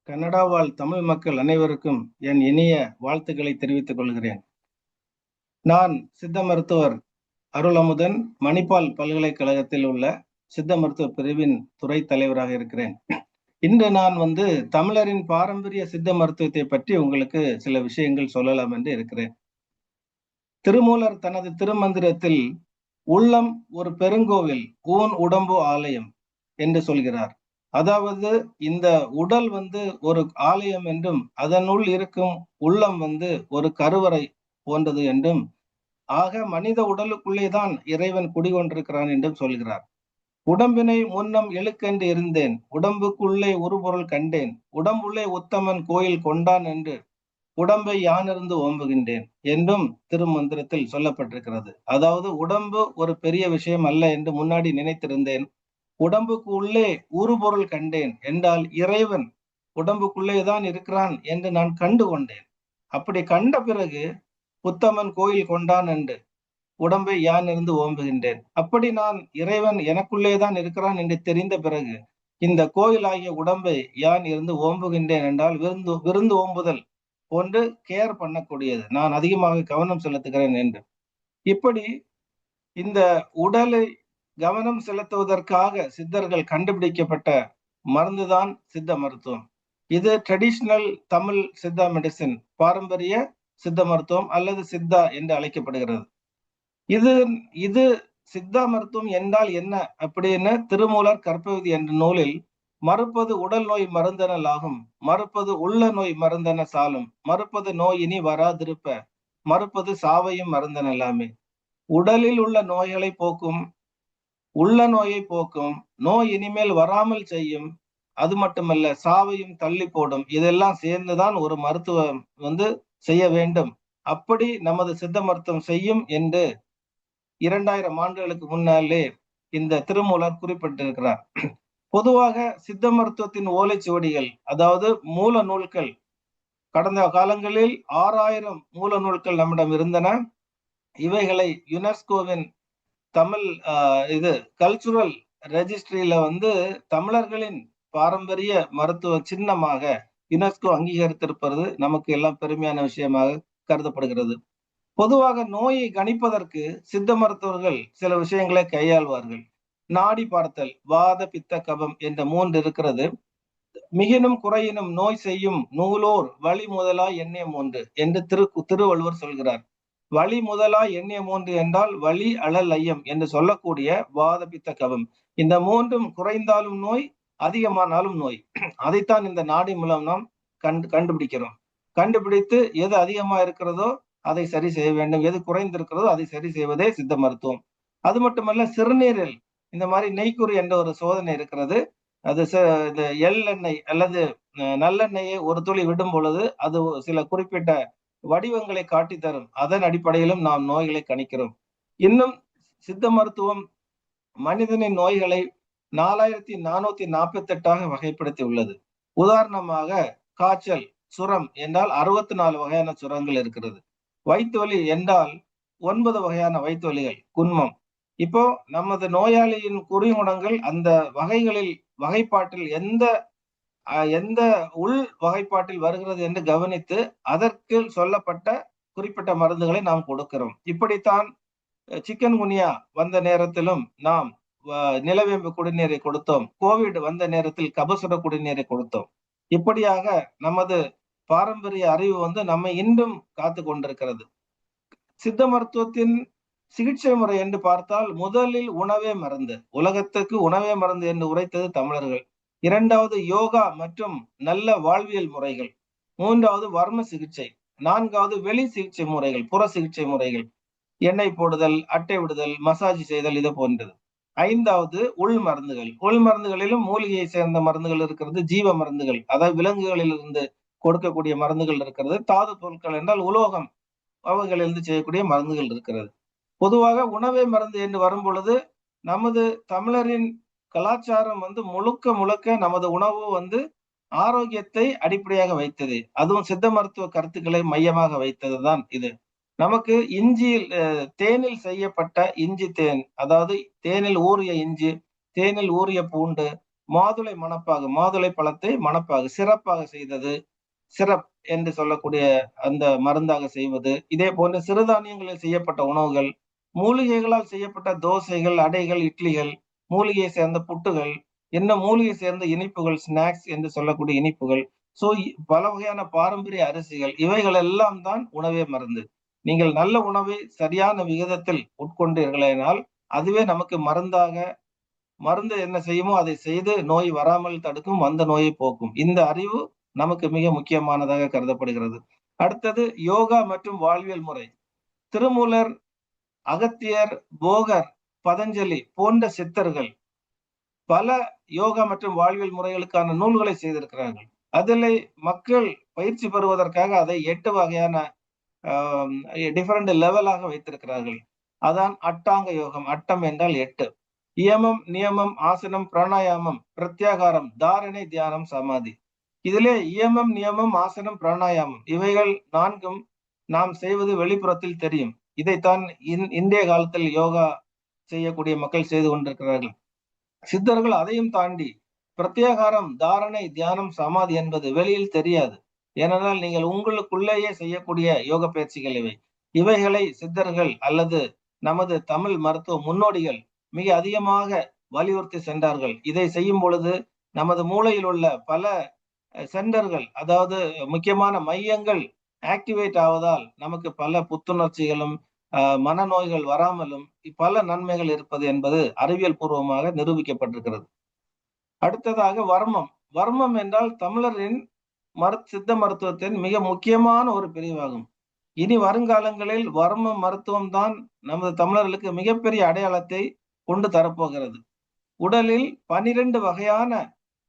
Canada வாழ் தமிழ் மக்கள் அனைவருக்கும் என் இனிய வாழ்த்துக்களை தெரிவித்துக் கொள்கிறேன். நான் சித்த மருத்துவர் அருளமுதன், மணிப்பால் பல்கலைக்கழகத்தில் உள்ள சித்த மருத்துவ பிரிவின் துறை தலைவராக இருக்கிறேன். இன்று நான் தமிழரின் பாரம்பரிய சித்த மருத்துவத்தை பற்றி உங்களுக்கு சில விஷயங்கள் சொல்லலாம் என்று இருக்கிறேன். திருமூலர் தனது திருமந்திரத்தில் உள்ளம் ஒரு பெருங்கோவில், ஊன் உடம்பு ஆலயம் என்று சொல்கிறார். அதாவது இந்த உடல் ஒரு ஆலயம் என்றும், அதனுள் இருக்கும் உள்ளம் ஒரு கருவறை போன்றது என்றும், ஆக மனித உடலுக்குள்ளேதான் இறைவன் குடிகொண்டிருக்கிறான் என்றும் சொல்கிறார். உடம்பினை முன்னம் எழுக்கென்று இருந்தேன், உடம்புக்குள்ளே உருபொருள் கண்டேன், உடம்புள்ளே உத்தமன் கோயில் கொண்டான் என்று உடம்பை யானிருந்து ஓம்புகின்றேன் என்றும் திருமந்திரத்தில் சொல்லப்பட்டிருக்கிறது. அதாவது உடம்பு ஒரு பெரிய விஷயம் அல்ல என்று முன்னாடி நினைத்திருந்தேன். உடம்புக்கு உள்ளே உருபொருள் கண்டேன் என்றால் இறைவன் உடம்புக்குள்ளேதான் இருக்கிறான் என்று நான் கண்டு கொண்டேன். அப்படி கண்ட பிறகு உத்தமன் கோயில் கொண்டான் என்று உடம்பை யான் இருந்து ஓம்புகின்றேன். அப்படி நான் இறைவன் எனக்குள்ளேதான் இருக்கிறான் என்று தெரிந்த பிறகு இந்த கோயில் ஆகிய உடம்பை யான் இருந்து ஓம்புகின்றேன் என்றால் விருந்து ஓம்புதல் போன்று கேர் பண்ணக்கூடியது, நான் அதிகமாக கவனம் செலுத்துகிறேன் என்று. இப்படி இந்த உடலை கவனம் செலுத்துவதற்காக சித்தர்கள் கண்டுபிடிக்கப்பட்ட மருந்துதான் சித்த மருத்துவம். இது ட்ரெடிஷனல் தமிழ் சித்தா மெடிசின், பாரம்பரிய சித்த மருத்துவம் அல்லது சித்தா என்று அழைக்கப்படுகிறது. இது இது சித்தா மருத்துவம் என்றால் என்ன அப்படின்னு திருமூலர் கற்பவிதி என்ற நூலில், மறுப்பது உடல் நோய் மருந்தெனல் ஆகும், மறுப்பது உள்ள நோய் மருந்தென சாலும், மறுப்பது நோய் இனி வராதிருப்ப, மறுப்பது சாவையும் மருந்தெனலாமே. உடலில் உள்ள நோய்களை போக்கும், உள்ள நோயை போக்கும், நோய் இனிமேல் வராமல் செய்யும், அது மட்டுமல்ல சாவையும் தள்ளி போடும். இதெல்லாம் சேர்ந்துதான் ஒரு மருத்துவம் செய்ய வேண்டும். அப்படி நமது சித்த மருத்துவம் செய்யும் என்று 2000 ஆண்டுகளுக்கு முன்னாலே இந்த திருமூலர் குறிப்பிட்டிருக்கிறார். பொதுவாக சித்த மருத்துவத்தின் ஓலைச்சுவடிகள், அதாவது மூல நூல்கள், கடந்த காலங்களில் 6000 மூல நூல்கள் நம்மிடம் இருந்தன. இவைகளை யுனெஸ்கோவின் தமிழ் கல்ச்சுரல் ரெஜிஸ்ட்ரியில தமிழர்களின் பாரம்பரிய மருத்துவ சின்னமாக யுனெஸ்கோ அங்கீகரித்திருப்பது நமக்கு எல்லாம் பெருமையான விஷயமாக கருதப்படுகிறது. பொதுவாக நோயை கணிப்பதற்கு சித்த மருத்துவர்கள் சில விஷயங்களை கையாள்வார்கள். நாடி பார்த்தல், வாத பித்த கபம் என்ற 3 இருக்கிறது. மிகினும் குறையினும் நோய் செய்யும் நூலோர் வழி முதலா எண்ணெய 3 என்று திருவள்ளுவர் சொல்கிறார். வழி முதலா எண்ணெய 3 என்றால் வலி அழல் ஐயம் என்று சொல்லக்கூடிய வாத பித்த கபம். இந்த 3ம் குறைந்தாலும் நோய், அதிகமானாலும் நோய். அதைத்தான் இந்த நாடி மூலம் நாம் கண்டுபிடிக்கிறோம். கண்டுபிடித்து எது அதிகமா இருக்கிறதோ அதை சரி செய்ய வேண்டும், எது குறைந்திருக்கிறதோ அதை சரி செய்வதே சித்த மருத்துவம். அது மட்டுமல்ல, சிறுநீரில் இந்த மாதிரி நெய்க்குறி என்ற ஒரு சோதனை இருக்கிறது. அது எள்ளெண்ணெய் அல்லது நல்லெண்ணெயை ஒரு துளி விடும் பொழுது அது சில குறிப்பிட்ட வடிவங்களை காட்டி தரும். அதன் அடிப்படையிலும் நாம் நோய்களை கணிக்கிறோம். இன்னும் சித்த மருத்துவம் மனிதனின் நோய்களை 4448 வகைப்படுத்தி உள்ளது. உதாரணமாக காய்ச்சல், சுரம் என்றால் 64 வகையான சுரங்கள் இருக்கிறது. வயிற்று வலி என்றால் 9 வகையான வயிற்று வலிகள், குன்மம். இப்போ நமது நோயாளியின் குறிகுணங்கள் அந்த வகைகளில் வகைப்பாட்டில் எந்த உள் வகைப்பாட்டில் வருகிறது என்று கவனித்து அதற்கு சொல்லப்பட்ட குறிப்பிட்ட மருந்துகளை நாம் கொடுக்கிறோம். இப்படித்தான் சிக்கன் குனியா வந்த நேரத்திலும் நாம் நிலவேம்பு குடிநீரை கொடுத்தோம். கோவிட் வந்த நேரத்தில் கபசுர குடிநீரை கொடுத்தோம். இப்படியாக நமது பாரம்பரிய அறிவு நம்மை இன்றும் காத்து கொண்டிருக்கிறது. சித்த மருத்துவத்தின் சிகிச்சை முறை என்று பார்த்தால், முதலில் உணவே மருந்து. உலகத்துக்கு உணவே மருந்து என்று உரைத்தது தமிழர்கள். 2வது யோகா மற்றும் நல்ல வாழ்வியல் முறைகள். 3வது வர்ம சிகிச்சை. 4வது வெளி சிகிச்சை முறைகள், புற சிகிச்சை முறைகள், எண்ணெய் போடுதல், அட்டை விடுதல், மசாஜ் செய்தல், இது போன்றது. 5வது உள் மருந்துகள். உள் மருந்துகளிலும் மூலிகையை சேர்ந்த மருந்துகள் இருக்கிறது, ஜீவ மருந்துகள், அதாவது விலங்குகளில் இருந்து கொடுக்கக்கூடிய மருந்துகள் இருக்கிறது. தாது பொருட்கள் என்றால் உலோகம், அவைகளிலிருந்து செய்யக்கூடிய மருந்துகள் இருக்கிறது. பொதுவாக உணவே மருந்து என்று வரும் பொழுது நமது தமிழரின் கலாச்சாரம் முழுக்க முழுக்க நமது உணவு ஆரோக்கியத்தை அடிப்படையாக வைத்தது. அதுவும் சித்த மருத்துவ கருத்துக்களை மையமாக வைத்ததுதான் இது. நமக்கு இஞ்சியில் தேனில் செய்யப்பட்ட இஞ்சி தேன், அதாவது தேனில் ஊறிய இஞ்சி, தேனில் ஊறிய பூண்டு, மாதுளை மணப்பாகு, மாதுளை பழத்தை மணப்பாகு சிறப்பாக செய்தது, சிரப் என்று சொல்லக்கூடிய அந்த மருந்தாக செய்வது. இதே போன்ற சிறுதானியங்களில் செய்யப்பட்ட உணவுகள், மூலிகைகளால் செய்யப்பட்ட தோசைகள், அடைகள், இட்லிகள், மூலிகையை சேர்ந்த புட்டுகள், இன்னும் மூலிகை சேர்ந்த இனிப்புகள், ஸ்நாக்ஸ் என்று சொல்லக்கூடிய இனிப்புகள். ஸோ பல வகையான பாரம்பரிய அரிசிகள், இவைகள் எல்லாம் தான் உணவே மருந்து. நீங்கள் நல்ல உணவை சரியான விகிதத்தில் உட்கொண்டீர்களேனால், அதுவே நமக்கு மருந்தாக மருந்து என்ன செய்யுமோ அதை செய்து நோய் வராமல் தடுக்கும், வந்த நோயை போக்கும். இந்த அறிவு நமக்கு மிக முக்கியமானதாக கருதப்படுகிறது. அடுத்தது யோகா மற்றும் வாழ்வியல் முறை. திருமூலர், அகத்தியர், போகர், பதஞ்சலி போன்ற சித்தர்கள் பல யோகா மற்றும் வாழ்வியல் முறைகளுக்கான நூல்களை செய்திருக்கிறார்கள். அதிலே மக்கள் பயிற்சி பெறுவதற்காக அதை 8 வகையான டிஃபரண்ட் லெவலாக வைத்திருக்கிறார்கள். அதான் அட்டாங்க யோகம். அட்டம் என்றால் 8. இயமம், நியமம், ஆசனம், பிராணாயாமம், பிரத்யாகாரம், தாரணை, தியானம், சமாதி. இதிலே இயமம், நியமம், ஆசனம், பிராணாயாமம் இவைகள் 4ம் நாம் செய்வது வெளிப்புறத்தில் தெரியும். இதைத்தான் இன்றைய காலத்தில் யோகா செய்யக்கூடிய மக்கள் செய்து கொண்டிருக்கிறார்கள். சித்தர்கள் அதையும் தாண்டி பிரத்யாகாரம், தாரணை, தியானம், சமாதி என்பது வெளியில் தெரியாது. ஏனென்றால் நீங்கள் உங்களுக்குள்ளேயே செய்யக்கூடிய யோக பயிற்சிகள் இவை. இவைகளை சித்தர்கள் அல்லது நமது தமிழ் மருத்துவ முன்னோடிகள் மிக அதிகமாக வலியுறுத்தி சென்றார்கள். இதை செய்யும் பொழுது நமது மூளையில் உள்ள பல சென்டர்கள், அதாவது முக்கியமான மையங்கள் ஆக்டிவேட் ஆவதால் நமக்கு பல புத்துணர்ச்சிகளும் மனநோய்கள் வராமலும் பல நன்மைகள் இருப்பது என்பது அறிவியல் பூர்வமாக நிரூபிக்கப்பட்டிருக்கிறது. அடுத்ததாக வர்மம். வர்மம் என்றால் தமிழரின் சித்த மருத்துவத்தின் மிக முக்கியமான ஒரு பிரிவாகும். இனி வருங்காலங்களில் வர்ம மருத்துவம் தான் நமது தமிழர்களுக்கு மிகப்பெரிய அடையாளத்தை கொண்டு தரப்போகிறது. உடலில் 12 வகையான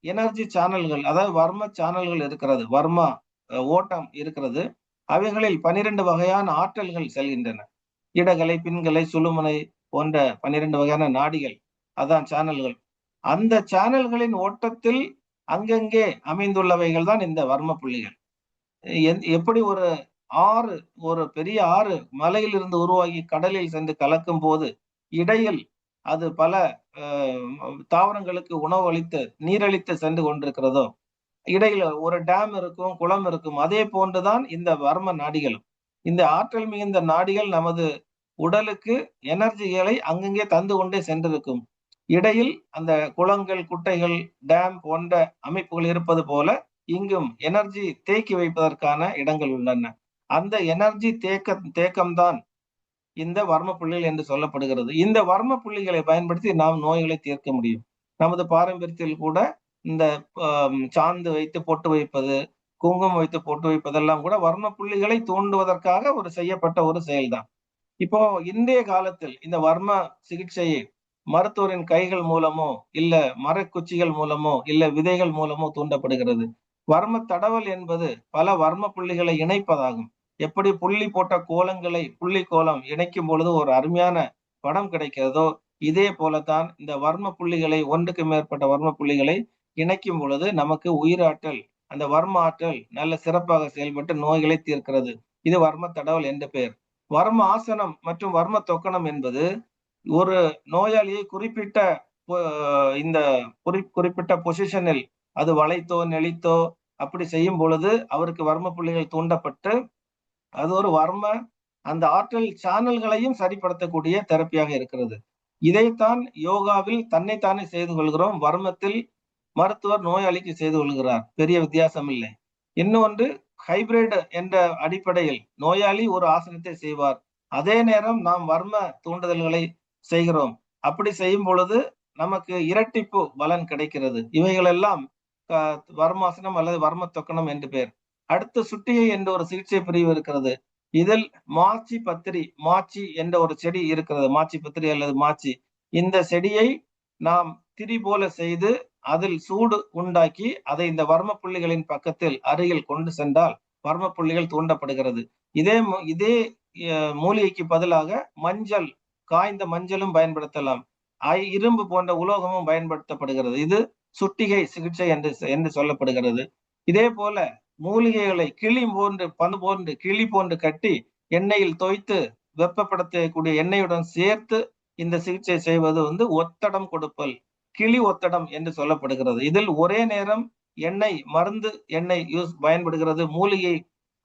எனர்ஜி சேனல்கள், அதாவது வர்ம சேனல்கள் இருக்கிறது. வர்மா ஓட்டம் இருக்கிறது. அவைகளில் 12 வகையான ஆற்றல்கள் செல்கின்றன. இடகலை, பின்கலை, சுழுமுனை போன்ற 12 வகையான நாடிகள், அதான் சேனல்கள். அந்த சேனல்களின் ஓட்டத்தில் அங்கங்கே அமைந்துள்ளவைகள் தான் இந்த வர்ம புள்ளிகள். எப்படி ஒரு ஆறு, ஒரு பெரிய ஆறு மலையிலிருந்து உருவாகி கடலில் சென்று கலக்கும் போது இடையில் அது பல தாவரங்களுக்கு உணவு அளித்து நீரழித்து சென்று கொண்டிருக்கிறதோ, இடையில ஒரு டேம் இருக்கும், குளம் இருக்கும். அதே போன்றுதான் இந்த வர்ம நாடிகளும். இந்த ஆற்றல் மிகுந்த நாடிகள் நமது உடலுக்கு எனர்ஜிகளை அங்கங்கே தந்து கொண்டே சென்றிருக்கும். இடையில் அந்த குளங்கள், குட்டைகள், டேம் போன்ற அமைப்புகள் இருப்பது போல இங்கும் எனர்ஜி தேக்கி வைப்பதற்கான இடங்கள் உள்ளன. அந்த எனர்ஜி தேக்கம்தான் இந்த வர்ம புள்ளிகள் என்று சொல்லப்படுகிறது. இந்த வர்ம புள்ளிகளை பயன்படுத்தி நாம் நோய்களை தீர்க்க முடியும். நமது பாரம்பரியத்தில் கூட இந்த சாந்து வைத்து பொட்டு வைப்பது, குங்குமம் வைத்து பொட்டு வைப்பதெல்லாம் கூட வர்ம புள்ளிகளை தூண்டுவதற்காக ஒரு செய்யப்பட்ட ஒரு செயல்தான். இப்போ இன்றைய காலத்தில் இந்த வர்ம சிகிச்சையை மருத்துவரின் கைகள் மூலமோ, இல்ல மரக்குச்சிகள் மூலமோ, இல்ல விதைகள் மூலமோ தூண்டப்படுகிறது. வர்ம தடவல் என்பது பல வர்ம புள்ளிகளை இணைப்பதாகும். எப்படி புள்ளி போட்ட கோலங்களை புள்ளி கோலம் இணைக்கும் பொழுது ஒரு அருமையான படம் கிடைக்கிறதோ, இதே போலத்தான் இந்த வர்ம புள்ளிகளை, ஒன்றுக்கு மேற்பட்ட வர்ம புள்ளிகளை இணைக்கும் பொழுது நமக்கு உயிராற்றல், அந்த வர்ம ஆற்றல் நல்ல சிறப்பாக செயல்பட்டு நோய்களை தீர்க்கிறது. இது வர்ம தடவல் என்று பெயர். வர்ம ஆசனம் மற்றும் வர்ம தொக்கணம் என்பது ஒரு நோயாளியை குறிப்பிட்ட இந்த குறிப்பிட்ட பொசிஷனில் அது வளைத்தோ நெளித்தோ அப்படி செய்யும் பொழுது அவருக்கு வர்ம புள்ளிகள் தூண்டப்பட்டு அது ஒரு வர்ம அந்த ஆற்றல் சேனல்களையும் சரிப்படுத்தக்கூடிய தெரப்பியாக இருக்கிறது. இதைத்தான் யோகாவில் தன்னைத்தானே செய்து கொள்கிறோம். வர்மத்தில் மருத்துவர் நோயாளிக்கு செய்து கொள்கிறார். பெரிய வித்தியாசம் இல்லை. இன்னொன்று ஹைபிரிட் என்ற அடிப்படையில் நோயாளி ஒரு ஆசனத்தை செய்வார். அதே நேரம் நாம் வர்ம தூண்டுதல்களை செய்கிறோம். அப்படி செய்யும் பொழுது நமக்கு இரட்டிப்பு பலன் கிடைக்கிறது. இவைகளெல்லாம் வர்மாசனம் அல்லது வர்ம தொக்கணம் என்று பெயர். அடுத்து சுட்டிகை என்ற ஒரு சிகிச்சை பிரிவு இருக்கிறது. இதில் மாச்சி பத்திரி, மாச்சி என்ற ஒரு செடி இருக்கிறது. மாச்சி பத்திரி அல்லது மாச்சி. இந்த செடியை நாம் திரி போல செய்து அதில் சூடு உண்டாக்கி அதை இந்த வர்ம புள்ளிகளின் பக்கத்தில் அருகில் கொண்டு சென்றால் வர்ம புள்ளிகள் தூண்டப்படுகிறது. இதே மூலிகைக்கு பதிலாக மஞ்சள், காய்ந்த மஞ்சளும் பயன்படுத்தலாம். இரும்பு போன்ற உலோகமும் பயன்படுத்தப்படுகிறது. இது சுட்டிகை சிகிச்சை என்று சொல்லப்படுகிறது. இதே போல மூலிகைகளை கிளி போன்று, பந்து போன்று, கிளி போன்று கட்டி எண்ணெயில் தோய்த்து வெப்பப்படுத்தக்கூடிய எண்ணெயுடன் சேர்த்து இந்த சிகிச்சை செய்வது ஒத்தடம் கொடுப்பல், கிளி ஒத்தடம் என்று சொல்லப்படுகிறது. இதில் ஒரே நேரம் மருந்து எண்ணெய் பயன்படுகிறது. மூலிகை,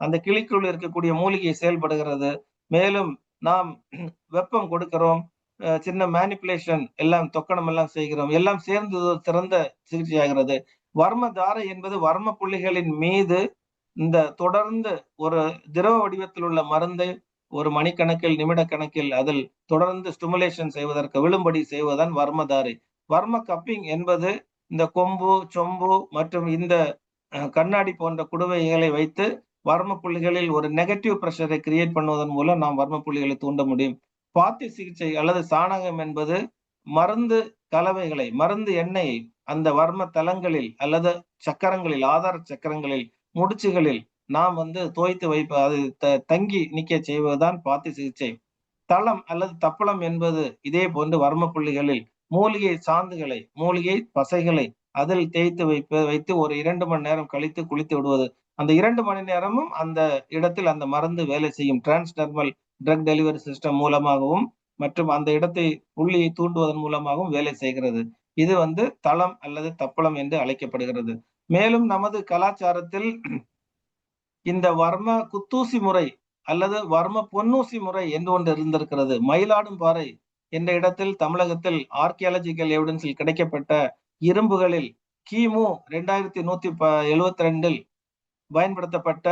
அந்த கிளிக்குள் இருக்கக்கூடிய மூலிகை செயல்படுகிறது. மேலும் நாம் வெப்பம் கொடுக்கிறோம். சின்ன மேனிப்புலேஷன் எல்லாம் தொக்கணம் எல்லாம் செய்கிறோம். எல்லாம் சேர்ந்து சிறந்த சிகிச்சையாகிறது. வர்ம தாரை என்பது வர்ம புள்ளிகளின் மீது இந்த தொடர்ந்து ஒரு திரவ வடிவத்தில் உள்ள மருந்தை ஒரு மணிக்கணக்கில், நிமிட கணக்கில் அதில் தொடர்ந்து ஸ்டிமுலேஷன் செய்வதற்கு விழும்படி செய்வதுதான் வர்மதாரை. வர்ம கப்பிங் என்பது இந்த கொம்பு, சொம்பு மற்றும் இந்த கண்ணாடி போன்ற குடுவைகளை வைத்து வர்ம புள்ளிகளில் ஒரு நெகட்டிவ் பிரஷரை கிரியேட் பண்ணுவதன் மூலம் நாம் வர்ம புள்ளிகளை தூண்ட முடியும். பாத்தி சிகிச்சை அல்லது சாணகம் என்பது மருந்து கலவைகளை, மருந்து எண்ணெயை அந்த வர்ம தலங்களில் அல்லது சக்கரங்களில், ஆதார சக்கரங்களில், முடிச்சுகளில் நாம் தோய்த்து அது தங்கி நிக்க செய்வதுதான் பாத்தி சிகிச்சை. தளம் அல்லது தப்பளம் என்பது இதே போன்று வர்ம புள்ளிகளில் மூலிகை சாந்துகளை, மூலிகை பசைகளை அதில் தேய்த்து வைத்து ஒரு 2 மணி நேரம் கழித்து குளித்து விடுவது. அந்த 2 மணி நேரமும் அந்த இடத்தில் அந்த மருந்து வேலை செய்யும். டிரான்ஸ்டெர்மல் ட்ரக் டெலிவரி சிஸ்டம் மூலமாகவும் மற்றும் அந்த இடத்தை புள்ளியை தூண்டுவதன் மூலமாகவும் வேலை செய்கிறது. இது தளம் அல்லது தப்பளம் என்று அழைக்கப்படுகிறது. மேலும் நமது கலாச்சாரத்தில் இந்த வர்ம குத்தூசி முறை அல்லது வர்ம பொன்னூசி முறை என்று ஒன்று இருந்திருக்கிறது. மயிலாடும்பாறை என்ற இடத்தில் தமிழகத்தில் ஆர்கியாலஜிக்கல் எவிடன்ஸில் கிடைக்கப்பட்ட இரும்புகளில் கிமு 2172 பயன்படுத்தப்பட்ட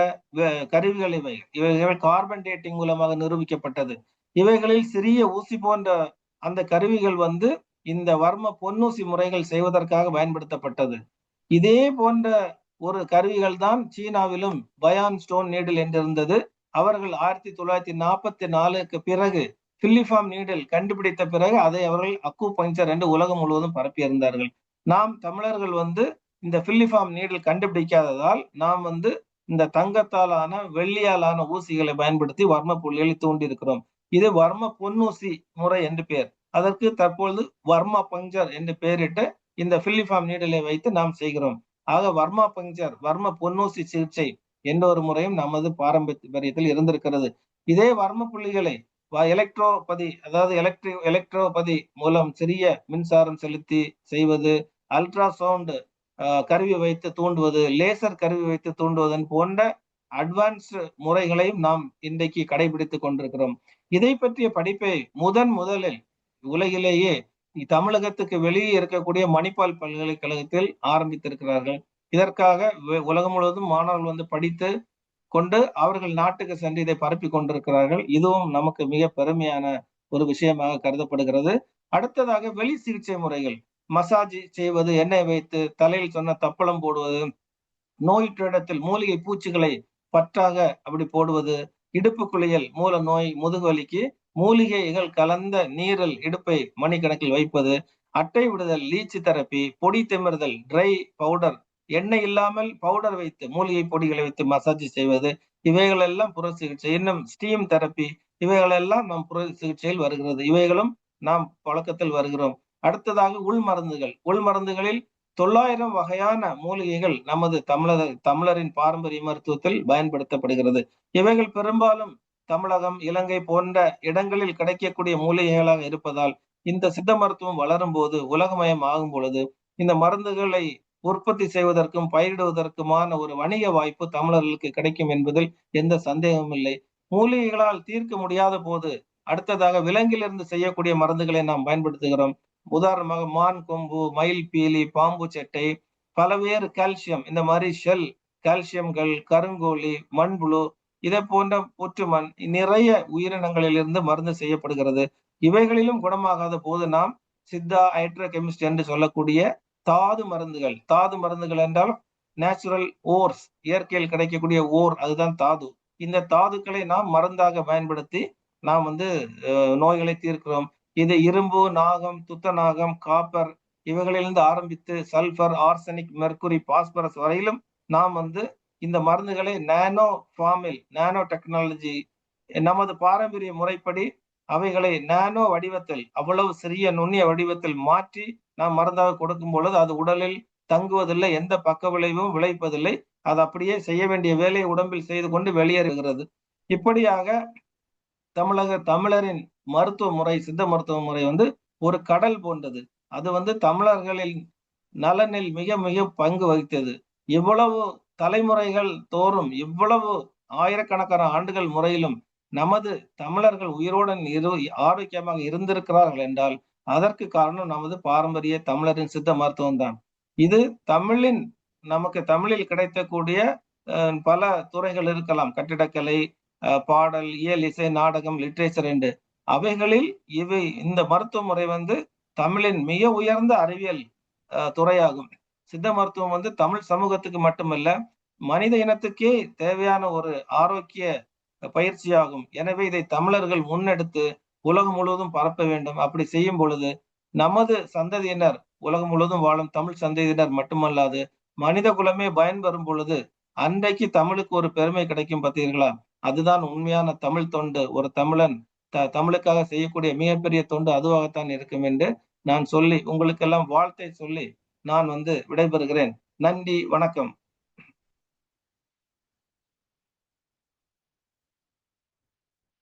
கருவிகள் இவைகள் கார்பன் டேட்டிங் மூலமாக நிரூபிக்கப்பட்டது. இவைகளில் சிறிய ஊசி போன்ற அந்த கருவிகள் இந்த வர்ம பொன்னூசி முறைகள் செய்வதற்காக பயன்படுத்தப்பட்டது. இதே போன்ற ஒரு கருவிகள் தான் சீனாவிலும் பயான் ஸ்டோன் நீடில் என்றிருந்தது. அவர்கள் 1944க்கு பிறகு பில்லிஃபார்ம் நீடில் கண்டுபிடித்த பிறகு அதை அவர்கள் அக்குபஞ்சர் என்று உலகம் முழுவதும் பரப்பியிருந்தார்கள். நாம் தமிழர்கள் இந்த பில்லிஃபார்ம் நீடில் கண்டுபிடிக்காததால் நாம் இந்த தங்கத்தாலான, வெள்ளியாலான ஊசிகளை பயன்படுத்தி வர்ம புள்ளிகளை தூண்டி இருக்கிறோம். இது வர்ம பொன்னூசி முறை என்று பெயர். அதற்கு தற்பொழுது வர்ம பஞ்சர் என்று பெயரிட்டு இந்த பில்லிஃபார்ம் நீடிலை வைத்து நாம் செய்கிறோம். ஆக வர்மா பஞ்சர், வர்ம பொன்னூசி சிகிச்சை என்ற ஒரு முறையும் நமது பாரம்பரியத்தில் இருந்திருக்கிறது. இதே வர்ம புள்ளிகளை எலக்ட்ரோபதி, அதாவது எலக்ட்ரோபதி மூலம் சிறிய மின்சாரம் செலுத்தி செய்வது, அல்ட்ராசவுண்ட் கருவி வைத்து தூண்டுவது, லேசர் கருவி வைத்து தூண்டுவதன் போன்ற அட்வான்ஸ்டு முறைகளையும் நாம் இன்றைக்கு கடைபிடித்துக் கொண்டிருக்கிறோம். இதை பற்றிய படிப்பை முதலில் உலகிலேயே தமிழகத்துக்கு வெளியே இருக்கக்கூடிய மணிப்பால் பல்கலைக்கழகத்தில் ஆரம்பித்திருக்கிறார்கள். இதற்காக உலகம் முழுவதும் மாணவர்கள் படித்து கொண்டு அவர்கள் நாட்டுக்கு சென்று இதை பரப்பி கொண்டிருக்கிறார்கள். இதுவும் நமக்கு மிக பெருமையான ஒரு விஷயமாக கருதப்படுகிறது. அடுத்ததாக வெளி சிகிச்சை முறைகள், மசாஜ் செய்வது, எண்ணெய் வைத்து தலையில் சொன்ன தப்பளம் போடுவது, நோயுற்ற இடத்தில் மூலிகை பூச்சிகளை பற்றாக அப்படி போடுவது, இடுப்பு குளியல், மூல நோய், முதுகுவலிக்கு மூலிகைகள் கலந்த நீரில் இடுப்பை மணிக்கணக்கில் வைப்பது, அட்டை விடுதல், லீச்சு தெரப்பி, பொடி திமிர்தல், ட்ரை பவுடர், எண்ணெய் இல்லாமல் பவுடர் வைத்து மூலிகை பொடிகளை வைத்து மசாஜ் செய்வது, இவைகள் எல்லாம் புற சிகிச்சை. இன்னும் ஸ்டீம் தெரப்பி, இவைகள் எல்லாம் நம் புற சிகிச்சையில் வருகிறது. இவைகளும் நாம் பழக்கத்தில் வருகிறோம். அடுத்ததாக உள் மருந்துகளில் 900 வகையான மூலிகைகள் நமது தமிழரின் பாரம்பரிய மருத்துவத்தில் பயன்படுத்தப்படுகிறது. இவைகள் பெரும்பாலும் தமிழகம், இலங்கை போன்ற இடங்களில் கிடைக்கக்கூடிய மூலிகைகளாக இருப்பதால் இந்த சித்த மருத்துவம் வளரும் போது, உலகமயம் ஆகும் பொழுது, இந்த மருந்துகளை உற்பத்தி செய்வதற்கும் பயிரிடுவதற்குமான ஒரு வணிக வாய்ப்பு தமிழர்களுக்கு கிடைக்கும் என்பதில் எந்த சந்தேகமும் இல்லை. மூலிகைகளால் தீர்க்க முடியாத போது அடுத்ததாக விலங்கிலிருந்து செய்யக்கூடிய மருந்துகளை நாம் பயன்படுத்துகிறோம். உதாரணமாக மான் கொம்பு, மயில் பீலி, பாம்பு சட்டை, பலவேறு கால்சியம், இந்த மாதிரி ஷெல் கால்சியம்கள், கருங்கோழி, மண்புழு, இதை போன்ற புற்றுமண், நிறைய உயிரினங்களில் இருந்து மருந்து செய்யப்படுகிறது. இவைகளிலும் குணமாகாத போது நாம் சித்தா, ஹைட்ரோ கெமிஸ்ட் என்று சொல்லக்கூடிய தாது மருந்துகள் என்றால் நேச்சுரல் ஓர்ஸ், இயற்கையில் கிடைக்கக்கூடிய ஓர், அதுதான் தாது. இந்த தாதுக்களை நாம் மருந்தாக பயன்படுத்தி நாம் நோய்களை தீர்க்கிறோம். இது இரும்பு, நாகம், துத்தநாகம், காப்பர், இவைகளிலிருந்து ஆரம்பித்து சல்பர், ஆர்சனிக், மெர்குரி, பாஸ்பரஸ் வரையிலும் நாம் இந்த மருந்துகளை நானோ டெக்னாலஜி, நமது பாரம்பரிய முறைப்படி அவைகளை நானோ வடிவத்தில், அவ்வளவு சிறிய நுண்ணிய வடிவத்தில் மாற்றி நாம் மருந்தாக கொடுக்கும் பொழுது அது உடலில் தங்குவதில்லை, எந்த பக்க விளைவும் விளைப்பதில்லை. அது அப்படியே செய்ய வேண்டிய வேலையை உடம்பில் செய்து கொண்டு வெளியேறுகிறது. இப்படியாக தமிழரின் மருத்துவ முறை, சித்த மருத்துவ முறை ஒரு கடல் போன்றது. அது தமிழர்களின் நலனில் மிக மிக பங்கு வகித்தது. இவ்வளவு தலைமுறைகள் தோறும், இவ்வளவு ஆயிரக்கணக்கான ஆண்டுகள் முறையிலும் நமது தமிழர்கள் உயிருடன் ஆரோக்கியமாக இருந்திருக்கிறார்கள் என்றால், அதற்கு காரணம் நமது பாரம்பரிய தமிழரின் சித்த மருத்துவம் தான். இது தமிழின் நமக்கு தமிழில் கிடைக்கக்கூடிய பல துறைகள் இருக்கலாம். கட்டிடக்கலை, பாடல், இயல், இசை, நாடகம், லிட்ரேச்சர் என்று. அவைகளில் இந்த மருத்துவ முறை தமிழின் மிக உயர்ந்த அறிவியல் துறையாகும். சித்த மருத்துவம் தமிழ் சமூகத்துக்கு மட்டுமல்ல, மனித இனத்துக்கே தேவையான ஒரு ஆரோக்கிய பயிற்சியாகும். எனவே இதை தமிழர்கள் முன்னெடுத்து உலகம் முழுவதும் பரப்ப வேண்டும். அப்படி செய்யும் பொழுது நமது சந்ததியினர், உலகம் முழுவதும் வாழும் தமிழ் சந்ததியினர் மட்டுமல்லாது மனித குலமே பயன்பெறும் பொழுது அன்றைக்கு தமிழுக்கு ஒரு பெருமை கிடைக்கும் பார்த்தீர்களா? அதுதான் உண்மையான தமிழ் தொண்டு. ஒரு தமிழன் தமிழுக்காக செய்யக்கூடிய மிகப்பெரிய தொண்டு அதுவாகத்தான் இருக்கும் என்று நான் சொல்லி, உங்களுக்கெல்லாம் வாழ்த்தை சொல்லி நான் விடைபெறுகிறேன். நன்றி, வணக்கம்.